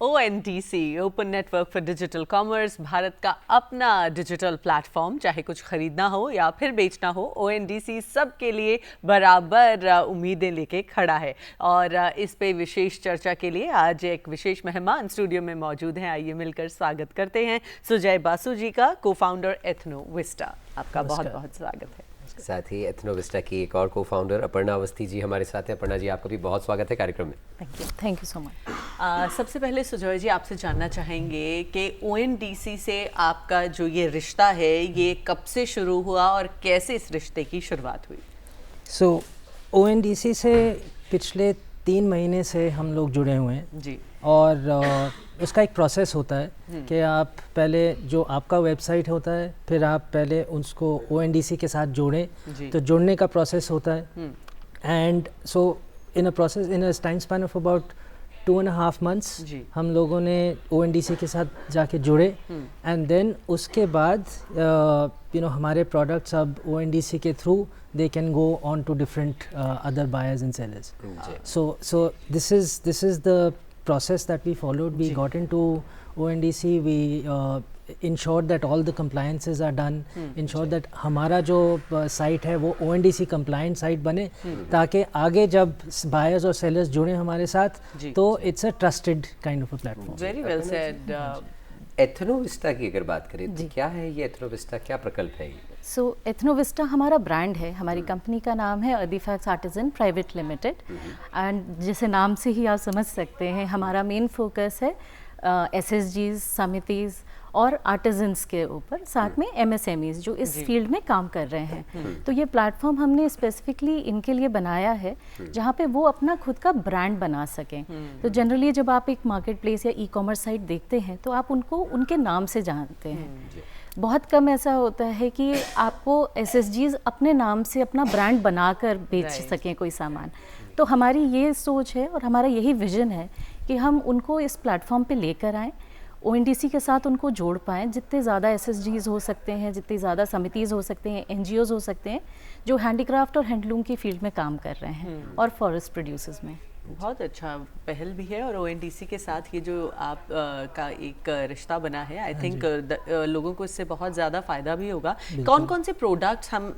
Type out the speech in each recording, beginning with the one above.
ONDC open network for digital commerce Bharat का अपना digital platform, चाहे कुछ खरीदना हो या फिर बेचना हो, ONDC सबके लिए बराबर उम्मीदें लेके खड़ा है। और इस पे विशेष चर्चा के लिए आज एक विशेष मेहमान स्टूडियो में मौजूद हैं। आइए मिलकर स्वागत करते हैं सुजय बासु जी का, को-फाउंडर एथनोविस्टा। आपका बहुत बहुत स्वागत है। साथ ही एथनोविस्टा की एक और को-फाउंडर अपर्णा अवस्थी जी हमारे साथ हैं। अपर्णा जी, आपका भी बहुत स्वागत है कार्यक्रम में। Thank you so much. सबसे पहले सुजय जी आपसे जानना चाहेंगे कि ONDC से आपका जो ये रिश्ता है ये कब से शुरू हुआ और कैसे इस रिश्ते की शुरुआत हुई? ONDC से पिछले 3 महीने से हम लोग जुड़े हुए हैं जी। और उसका एक प्रोसेस होता है कि आप पहले जो आपका वेबसाइट होता है, फिर आप पहले उसको ONDC के साथ जोड़ें, तो जुड़ने का प्रोसेस होता है। And so in a time span of about 2.5 months हम लोगों ने ONDC के साथ जाके जुड़े। एंड देन उसके बाद हमारे प्रोडक्ट्स अब ONDC के through they can go on to different other buyers and sellers. So this is the process that we followed. We got into ONDC. We ensured that all the compliances are done. Ensured that हमारा जो site है वो ONDC compliant site बने, ताकि आगे जब buyers और sellers जुड़े हमारे साथ तो it's a trusted kind of a platform. Very well said. एथनोविस्टा की अगर बात करें तो क्या है ये एथनोविस्टा, क्या प्रकल्प है ये? एथनोविस्टा हमारा ब्रांड है। हमारी कंपनी का नाम है अर्टिफैक्ट्स आर्टिजन प्राइवेट लिमिटेड। एंड जैसे नाम से ही आप समझ सकते हैं, हमारा मेन फोकस है SSGs, समितिज़ और आर्टिजन्स के ऊपर, साथ में MSMEs जो इस फील्ड में काम कर रहे हैं। तो ये प्लेटफॉर्म हमने स्पेसिफिकली इनके लिए बनाया है जहाँ पे वो अपना खुद का ब्रांड बना सकें। तो जनरली जब आप एक मार्केट प्लेस या ई-कॉमर्स साइट देखते हैं तो आप उनको उनके नाम से जानते हैं। बहुत कम ऐसा होता है कि आपको SSGs अपने नाम से अपना ब्रांड बनाकर बेच सकें कोई सामान। तो हमारी ये सोच है और हमारा यही विजन है कि हम उनको इस प्लेटफॉर्म पे लेकर आएँ, ONDC के साथ उनको जोड़ पाएँ। जितने ज़्यादा SSGs हो सकते हैं, जितनी ज़्यादा समितिज़ हो सकते हैं, NGOs हो सकते हैं जो हैंडीक्राफ्ट और हैंडलूम की फील्ड में काम कर रहे हैं और फॉरेस्ट प्रोड्यूसर्स में। बहुत अच्छा पहल भी है। और ONDC के साथ ये जो आप का एक रिश्ता बना है, आई थिंक लोगों को इससे बहुत ज़्यादा फ़ायदा भी होगा। कौन कौन से प्रोडक्ट्स हम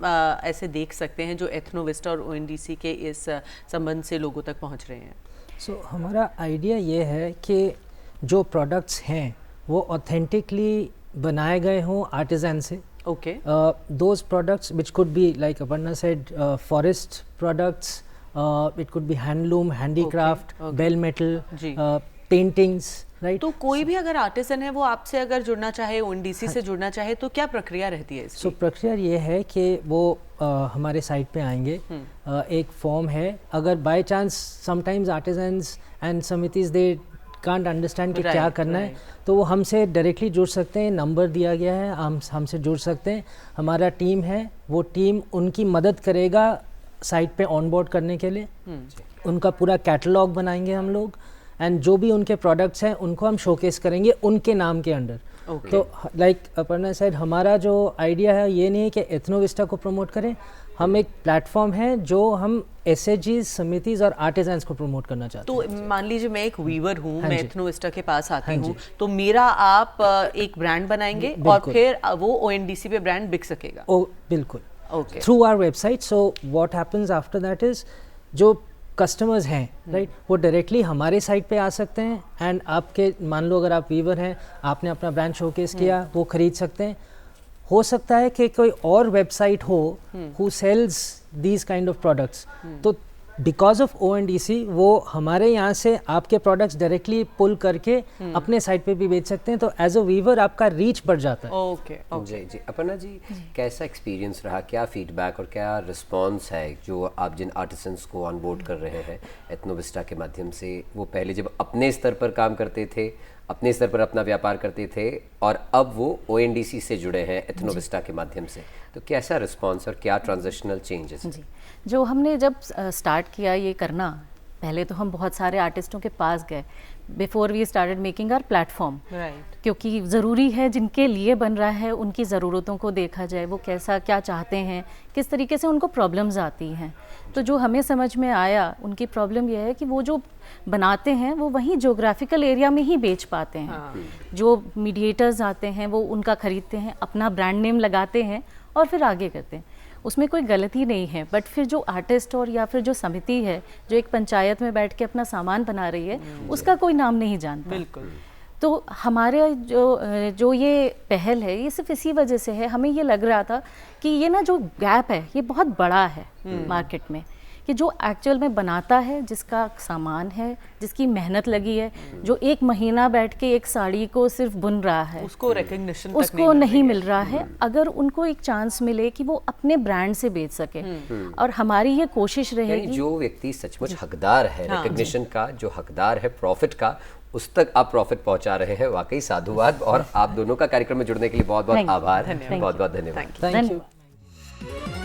ऐसे देख सकते हैं जो एथनोविस्टा और ONDC के इस संबंध से लोगों तक पहुंच रहे हैं? हमारा आइडिया ये है कि जो प्रोडक्ट्स हैं वो ऑथेंटिकली बनाए गए हों आर्टिजन से। Okay. Those products which could be like Aparna said forest products, it could be handloom, handicraft, bell metal, paintings, right? तो कोई भी अगर आर्टिसन है वो आपसे अगर जुड़ना चाहे, ONDC से जुड़ना चाहे, तो क्या प्रक्रिया रहती है इसकी? प्रक्रिया ये है कि वो हमारे साइट पे आएंगे। एक फॉर्म है। अगर by chance sometimes artisans and समितिज दे कांट अंडरस्टैंड कि क्या करना है, तो वो हमसे डायरेक्टली जुड़ सकते हैं। नंबर दिया गया है, हम हमसे जुड़ सकते हैं। हमारा टीम है, वो टीम उनकी मदद करेगा साइट पे ऑनबोर्ड करने के लिए। उनका पूरा कैटलॉग बनाएंगे हम लोग, एंड जो भी उनके प्रोडक्ट्स हैं उनको हम शोकेस करेंगे उनके नाम के अंडर। तो लाइक अपर्णा साइड, हमारा जो आइडिया है ये नहीं है कि एथनोविस्टा को प्रमोट करें। हम एक प्लेटफॉर्म है जो हम SSGs, समितिज और आर्टिजन्स को प्रमोट करना चाहते हैं। तो मान लीजिए मैं एक वीवर हूँ, मैं एथनोविस्टा के पास आती हूँ, तो मेरा आप एक ब्रांड बनाएंगे और फिर वो ONDC पे ब्रांड बिक सकेगा? बिल्कुल। Okay. Through our website. So what happens after that is जो कस्टमर्स हैं, राइट, वो डायरेक्टली हमारे साइट पे आ सकते हैं। एंड आपके मान लो अगर आप वीवर हैं, आपने अपना ब्रांड शोकेस किया, वो खरीद सकते हैं। हो सकता है कि कोई और वेबसाइट हो who sales these kind of products, तो बिकॉज ऑफ ONDC वो हमारे यहाँ से आपके प्रोडक्ट्स डायरेक्टली पुल करके अपने साइट पे भी बेच सकते हैं। तो एज अ वीवर आपका रीच बढ़ जाता है। ओके। जी। अपर्णा जी, कैसा एक्सपीरियंस रहा, क्या फीडबैक और क्या रिस्पांस है जो आप जिन आर्टिसंस को ऑन बोर्ड कर रहे हैं एथनोविस्टा के माध्यम से? वो पहले जब अपने स्तर पर काम करते थे, अपने स्तर पर अपना व्यापार करते थे, और अब वो ONDC से जुड़े हैं एथनोविस्टा के माध्यम से, तो कैसा रिस्पांस और क्या ट्रांजिशनल चेंजेस? जी, जो हमने जब स्टार्ट किया ये करना, पहले तो हम बहुत सारे आर्टिस्टों के पास गए, before we started making our platform, right. क्योंकि ज़रूरी है जिनके लिए बन रहा है उनकी ज़रूरतों को देखा जाए, वो कैसा क्या चाहते हैं, किस तरीके से उनको प्रॉब्लम्स आती हैं। तो जो हमें समझ में आया, उनकी प्रॉब्लम यह है कि वो जो बनाते हैं वो वहीं जोग्राफिकल एरिया में ही बेच पाते हैं। हाँ। जो मीडिएटर्स आते हैं वो उनका ख़रीदते हैं, अपना ब्रांड नेम लगाते हैं और फिर आगे करते हैं, उसमें कोई गलती नहीं है। बट फिर जो आर्टिस्ट और या फिर जो समिति है जो एक पंचायत में बैठ के अपना सामान बना रही है, उसका कोई नाम नहीं जानता। बिल्कुल। तो हमारे जो ये पहल है, ये सिर्फ इसी वजह से है, हमें ये लग रहा था कि ये ना जो गैप है ये बहुत बड़ा है मार्केट में, कि जो एक्चुअल में बनाता है, जिसका सामान है, जिसकी मेहनत लगी है, जो एक महीना बैठ के एक साड़ी को सिर्फ बुन रहा है, उसको रिकग्निशन उसको नहीं मिल रहा है। अगर उनको एक चांस मिले कि वो अपने ब्रांड से बेच सके, और हमारी ये कोशिश रहेगी, जो व्यक्ति सचमुच हकदार है रिकग्निशन का, जो हकदार है प्रॉफिट का, उस तक आप प्रॉफिट पहुंचा रहे हैं, वाकई साधुवाद। और आप दोनों का कार्यक्रम में जुड़ने के लिए बहुत बहुत आभार, बहुत बहुत धन्यवाद। धन्यवाद।